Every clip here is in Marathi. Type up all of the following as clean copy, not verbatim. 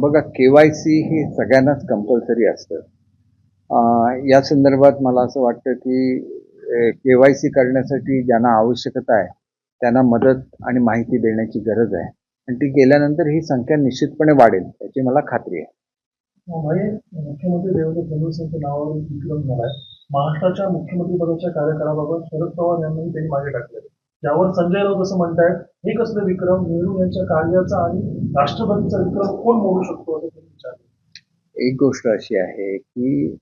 बघा KYC ही सगळ्यांनाच कंपल्सरी असतं. या संदर्भात मला असं वाटतं की KYC करण्यासाठी ज्यांना आवश्यकता आहे त्यांना मदत आणि माहिती देण्याची गरज आहे आणि ती केल्यानंतर ही संख्या निश्चितपणे वाढेल याची मला खात्री आहे. मुख्यमंत्री देवेंद्र फडणवीस यांच्या नावावर विक्रम झालाय. महाराष्ट्राच्या मुख्यमंत्री पदाच्या कार्यकाळाबाबत शरद पवार यांनाही त्यांनी मागे टाकले. त्यावर संजय राऊत असं म्हणतायत, हे कसले विक्रम? नेहरू यांच्या कार्याचा आणि राष्ट्रपतीचा विक्रम कोण मोडू शकतो असं त्यांनी विचारलं. एक गोष्ट अशी आहे की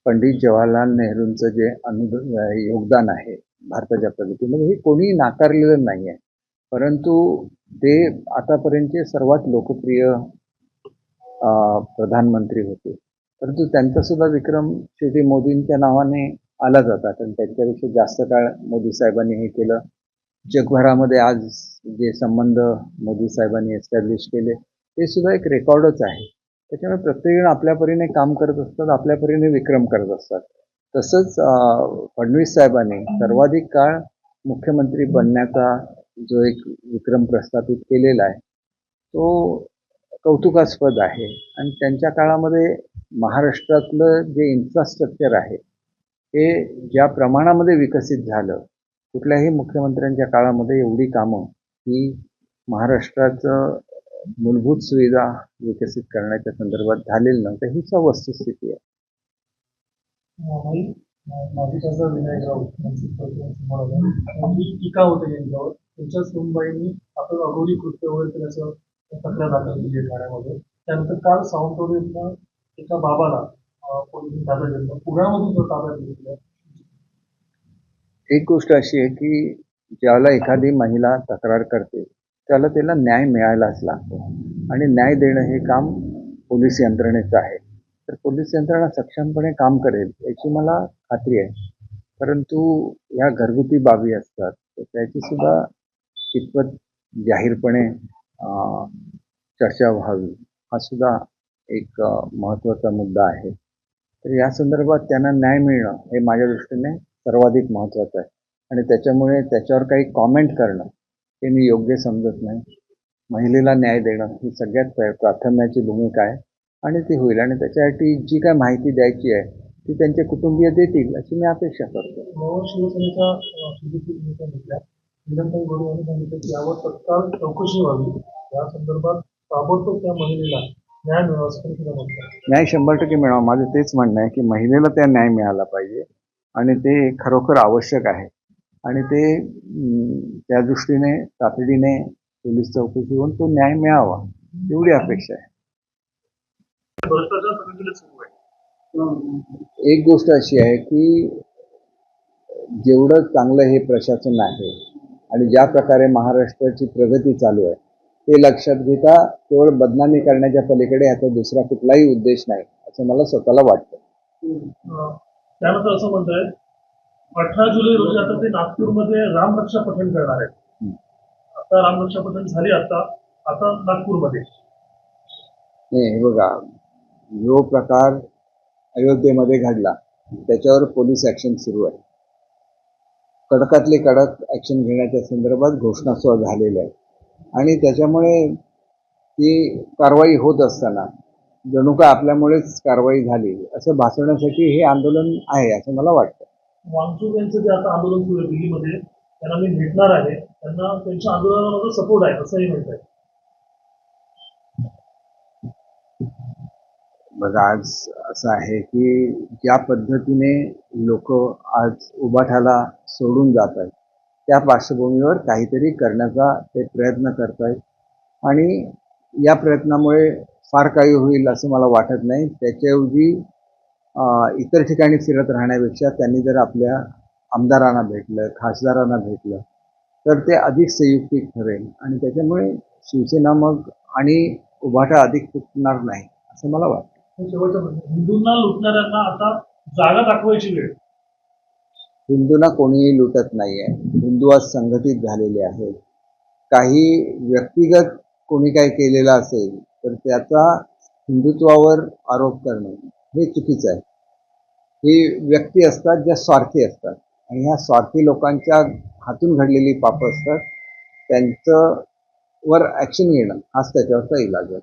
पंडित जवाहरलाल नेहरूंचं जे योगदान आहे भारताच्या प्रगतीमध्ये हे कोणी नाकारलेलं नाही आहे, परंतु ते आतापर्यंतचे सर्वात लोकप्रिय प्रधानमंत्री होते. परंतु त्यांचा सुद्धा विक्रम शेवटी मोदींच्या नावाने आला जातात आणि त्यांच्यापेक्षा जास्त काळ मोदी साहेबांनी हे केलं. जगभरामध्ये आज जे संबंध मोदी साहेबांनी एस्टॅब्लिश केले ते सुद्धा एक रेकॉर्डच आहे. त्याच्यामुळे प्रत्येकजण आपल्या परीने काम करत असतात, आपल्या परीने विक्रम करत असतात. तसंच फडणवीस साहेबांनी सर्वाधिक काळ मुख्यमंत्री बनण्याचा जो एक विक्रम प्रस्थापित केलेला आहे तो कौतुकास्पद आहे आणि त्यांच्या काळामध्ये महाराष्ट्रातलं जे इन्फ्रास्ट्रक्चर आहे हे ज्या प्रमाणामध्ये विकसित झालं, कुठल्याही मुख्यमंत्र्यांच्या काळामध्ये एवढी कामं ही महाराष्ट्राचं मूलभूत सुविधा विकसित करण्याच्या संदर्भात झालेली नव्हतं. ही वस्तुस्थिती आहे. माजी खासदार विनायक राऊत यांची टीका होते यांच्यावर. त्यांच्या सुनबाईंनी आपण अघोरी कृत्य वगैरे केल्याचं तक्रार दाखल केली आहे ठाण्यामध्ये. त्यानंतर काल सावंतवाडीतनं एका बाबाला पोलिसांनी ताब्यात घेतलं, पुण्यामधून जो ताब्यात घेतलं. एक गोष्ट अशी आहे की ज्याला एखादी महिला तक्रार करते त्याला न्याय मिळायलाच लागतो आणि न्याय देणं हे काम पोलीस यंत्रणेचं आहे. तर पोलीस यंत्रणा सक्षमपणे काम करेल याची मला खात्री आहे. परंतु या घरगुती बाबी असतात तर त्याची सुद्धा कितपत जाहीरपणे चर्चा व्हावी हा सुद्धा एक महत्त्वाचा मुद्दा आहे. तर या संदर्भात त्यांना न्याय मिळणं हे माझ्या दृष्टीने सर्वाधिक महत्त्वाचं आहे आणि त्याच्यामुळे त्याच्यावर काही कॉमेंट करणं हे मी योग्य समजत नाही. महिलेला न्याय देणं ही सगळ्यात प्राथम्याची भूमिका आहे आणि ती होईल आणि त्याच्यासाठी जी काय माहिती द्यायची आहे ती त्यांचे कुटुंबीय देतील अशी मी अपेक्षा करतो. शिवसेनेच्या घेतल्या विधानसभा गौरवाने सांगितलं की यावर तत्काळ चौकशी व्हावी, या संदर्भात ताबडतोब त्या महिलेला न्याय मिळावा असं सुद्धा म्हटलं. न्याय 100% मिळावा माझं तेच म्हणणं आहे की महिलेला त्या न्याय मिळाला पाहिजे आणि ते खरोखर आवश्यक आहे आणि ते त्या दृष्टीने तातडीने पोलीस चौकशी होऊन तो न्याय मिळावा एवढी अपेक्षा आहे. एक गोष्ट अशी आहे की जेवढं चांगलं हे प्रशासन आहे आणि ज्या प्रकारे महाराष्ट्राची प्रगती चालू आहे ते लक्षात घेता केवळ बदनामी करण्याच्या पलीकडे याचा दुसरा कुठलाही उद्देश नाही असं मला स्वतःला वाटतं. त्यानंतर असं म्हणताय 18 जुलै रोजी आता ते नागपूरमध्ये रामरक्षा पठण करणार आहेत. आता रामरक्षा पठण झाली आता नागपूरमध्ये. हे बघा, जो प्रकार अयोध्येमध्ये घडला त्याच्यावर पोलीस ॲक्शन सुरू आहे. कडकातले कडक ॲक्शन घेण्याच्या संदर्भात घोषणा सुद्धा झालेल्या आहेत आणि त्याच्यामुळे ती कारवाई होत असताना जणू का आपल्यामुळेच कारवाई झाली असं भासवण्यासाठी हे आंदोलन आहे असं मला वाटतं. वांगचूक यांचं जे आता आंदोलन सुरू आहे दिल्लीमध्ये, त्यांना मी भेटणार आहे, त्यांना त्यांच्या आंदोलनाला सपोर्ट आहे असंही म्हणत आहे. बघा, आज असं आहे की ज्या पद्धतीने लोक आज उभाठाला सोडून जात आहेत त्या पार्श्वभूमीवर काहीतरी करण्याचा ते प्रयत्न करत आहेत आणि या प्रयत्नामुळे फार काही होईल असं मला वाटत नाही. त्याच्याऐवजी इतर ठिकाणी फिरत राहण्यापेक्षा त्यांनी जर आपल्या आमदारांना भेटलं, खासदारांना भेटलं तर ते अधिक संयुक्तिक ठरेल आणि त्याच्यामुळे शिवसेना मग आणि उभाटा अधिक तुटणार नाही असं मला वाटतं. हिंदूंना लुटणाऱ्यांना आता जागा दाखवायची वेळ. हिंदूंना कोणीही लुटत नाही आहे. हिंदू आज संघटित झालेले आहेत. काही व्यक्तिगत कोणी काही केलेलं असेल तर त्याचा हिंदुत्वावर आरोप करणं हे चुकीचं आहे. ही व्यक्ती असतात ज्या स्वार्थी असतात आणि ह्या स्वार्थी लोकांच्या हातून घडलेली पापं असतात. त्यांचं वर ॲक्शन घेणं हाच त्याच्यावरचा इलाज आहे.